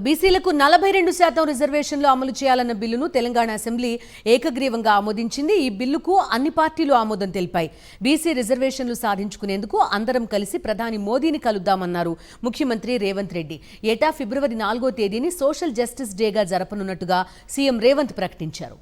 బీసీలకు 42% రిజర్వేషన్లు అమలు చేయాలన్న బిల్లును తెలంగాణ అసెంబ్లీ ఏకగ్రీవంగా ఆమోదించింది. ఈ బిల్లుకు అన్ని పార్టీలు ఆమోదం తెలిపాయి. బీసీ రిజర్వేషన్లు సాధించుకునేందుకు అందరం కలిసి ప్రధాని మోదీని కలుద్దామన్నారు ముఖ్యమంత్రి రేవంత్ రెడ్డి. ఏటా ఫిబ్రవరి 4వ తేదీని సోషల్ జస్టిస్ డేగా జరపనున్నట్టుగా సీఎం రేవంత్ ప్రకటించారు.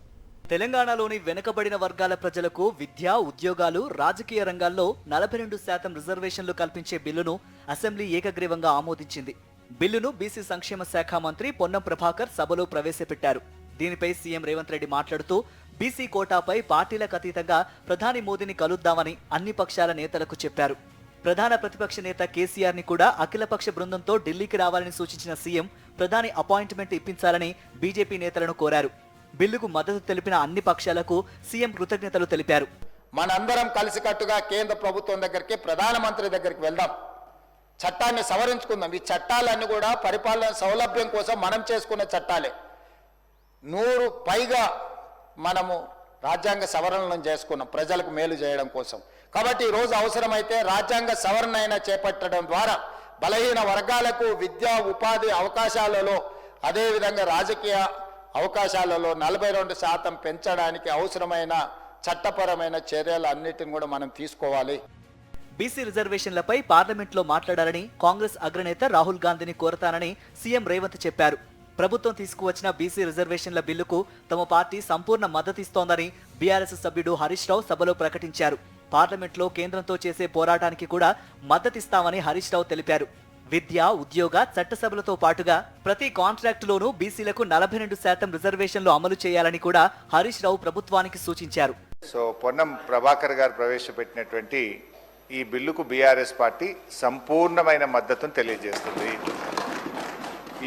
తెలంగాణలోని వెనుకబడిన వర్గాల ప్రజలకు విద్య, ఉద్యోగాలు, రాజకీయ రంగాల్లో 42% రిజర్వేషన్లు కల్పించే బిల్లును అసెంబ్లీ ఏకగ్రీవంగా ఆమోదించింది. బిల్లును బీసీ సంక్షేమ శాఖ మంత్రి పొన్నం ప్రభాకర్ సభలో ప్రవేశపెట్టారు. దీనిపై సీఎం రేవంత్ రెడ్డి మాట్లాడుతూ బీసీ కోటాపై పార్టీలకు అతీతంగా ప్రధాని మోదీని కలుద్దామని అన్ని పక్షాల నేతలకు చెప్పారు. ప్రధాన ప్రతిపక్ష నేత కేసీఆర్ ని కూడా అఖిలపక్ష బృందంతో ఢిల్లీకి రావాలని సూచించిన సీఎం ప్రధాని అపాయింట్మెంట్ ఇప్పించాలని బీజేపీ నేతలను కోరారు. బిల్లుకు మద్దతు తెలిపిన అన్ని పక్షాలకు సీఎం కృతజ్ఞతలు తెలిపారు. మనందరం కలిసికట్టుగా కేంద్ర ప్రభుత్వం దగ్గరికి, ప్రధానమంత్రి దగ్గరికి వెళ్దాం, చట్టాన్ని సవరించుకుందాం. ఈ చట్టాలన్నీ కూడా పరిపాలన సౌలభ్యం కోసం మనం చేసుకున్న చట్టాలే. 100 పైగా మనము రాజ్యాంగ సవరణలను చేసుకున్నాం ప్రజలకు మేలు చేయడం కోసం. కాబట్టి ఈరోజు అవసరమైతే రాజ్యాంగ సవరణ అయినా చేపట్టడం ద్వారా బలహీన వర్గాలకు విద్యా, ఉపాధి అవకాశాలలో, అదేవిధంగా రాజకీయ అవకాశాలలో 42% పెంచడానికి అవసరమైన చట్టపరమైన చర్యలు అన్నిటిని కూడా మనం తీసుకోవాలి. బీసీ రిజర్వేషన్లపై పార్లమెంట్లో మాట్లాడాలని కాంగ్రెస్ అగ్రనేత రాహుల్ గాంధీని కోరతానని సీఎం రేవంత్ చెప్పారు. ప్రభుత్వం తీసుకువచ్చిన బీసీ రిజర్వేషన్ల బిల్లుకు తమ పార్టీ సంపూర్ణ మద్దతిస్తోందని బీఆర్ఎస్ సభ్యుడు హరీష్ రావు సభలో ప్రకటించారు. పార్లమెంట్లో కేంద్రంతో చేసే పోరాటానికి కూడా మద్దతిస్తామని హరీష్ రావు తెలిపారు. విద్య, ఉద్యోగ, చట్టసభలతో పాటుగా ప్రతి కాంట్రాక్టులోనూ బీసీలకు 42% రిజర్వేషన్లు అమలు చేయాలని కూడా హరీష్ రావు ప్రభుత్వానికి సూచించారు. పొన్నం ప్రభాకర్ గారు ప్రవేశపెట్టినటువంటి ఈ బిల్లుకు బీఆర్ఎస్ పార్టీ సంపూర్ణమైన మద్దతును తెలియజేస్తుంది.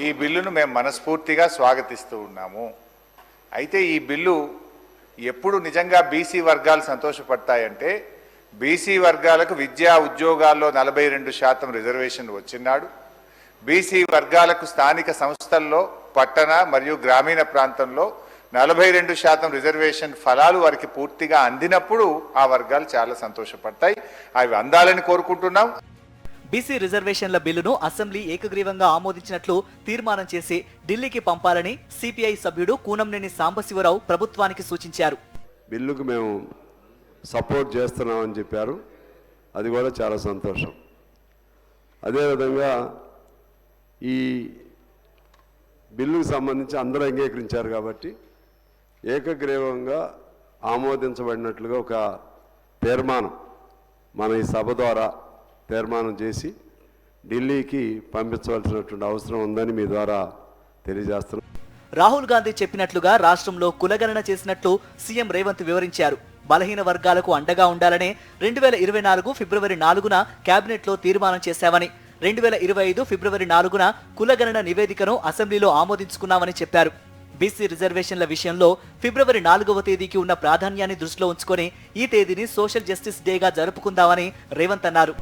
ఈ బిల్లును మేము మనస్ఫూర్తిగా స్వాగతిస్తూ ఉన్నాము. అయితే ఈ బిల్లు ఎప్పుడు నిజంగా బీసీ వర్గాలు సంతోషపడతాయంటే, బీసీ వర్గాలకు విద్యా, ఉద్యోగాల్లో 42% రిజర్వేషన్లు వచ్చినాడు, బీసీ వర్గాలకు స్థానిక సంస్థల్లో, పట్టణ మరియు గ్రామీణ ప్రాంతంలో 42% రిజర్వేషన్ ఫలాలు వారికి పూర్తిగా అందినప్పుడు ఆ వర్గాలు చాలా సంతోషపడతాయి. అవి అందాలని కోరుకుంటున్నాం. బీసీ రిజర్వేషన్ల బిల్లును అసెంబ్లీ ఏకగ్రీవంగా ఆమోదించినట్లు తీర్మానం చేసి ఢిల్లీకి పంపాలని సిపిఐ సభ్యుడు కూనంనేని సాంబశివరావు ప్రభుత్వానికి సూచించారు. బిల్లుకు మేము సపోర్ట్ చేస్తున్నామని చెప్పారు. అది కూడా చాలా సంతోషం. అదేవిధంగా ఈ బిల్లుకు సంబంధించి అందరూ అంగీకరించారు కాబట్టి ఏకగ్రీవంగా ఆమోదించబడినట్లుగా ఒక తీర్మానం మన ఈ సభ ద్వారా తీర్మానం చేసి ఢిల్లీకి పంపించవలసినటువంటి అవసరం ఉందని మీ ద్వారా తెలియజేస్తున్నాం. రాహుల్ గాంధీ చెప్పినట్లుగా రాష్ట్రంలో కులగణన చేసినట్లు సీఎం రేవంత్ వివరించారు. బలహీన వర్గాలకు అండగా ఉండాలనే 2024 ఫిబ్రవరి 4న కేబినెట్లో తీర్మానం చేశామని, 2025 ఫిబ్రవరి 4న కులగణన నివేదికను అసెంబ్లీలో ఆమోదించుకున్నామని చెప్పారు. బీసీ రిజర్వేషన్ల విషయంలో ఫిబ్రవరి 4వ తేదీకి ఉన్న ప్రాధాన్యాన్ని దృష్టిలో ఉంచుకొని ఈ తేదీని సోషల్ జస్టిస్ డేగా జరుపుకుందామని రేవంత్ అన్నారు.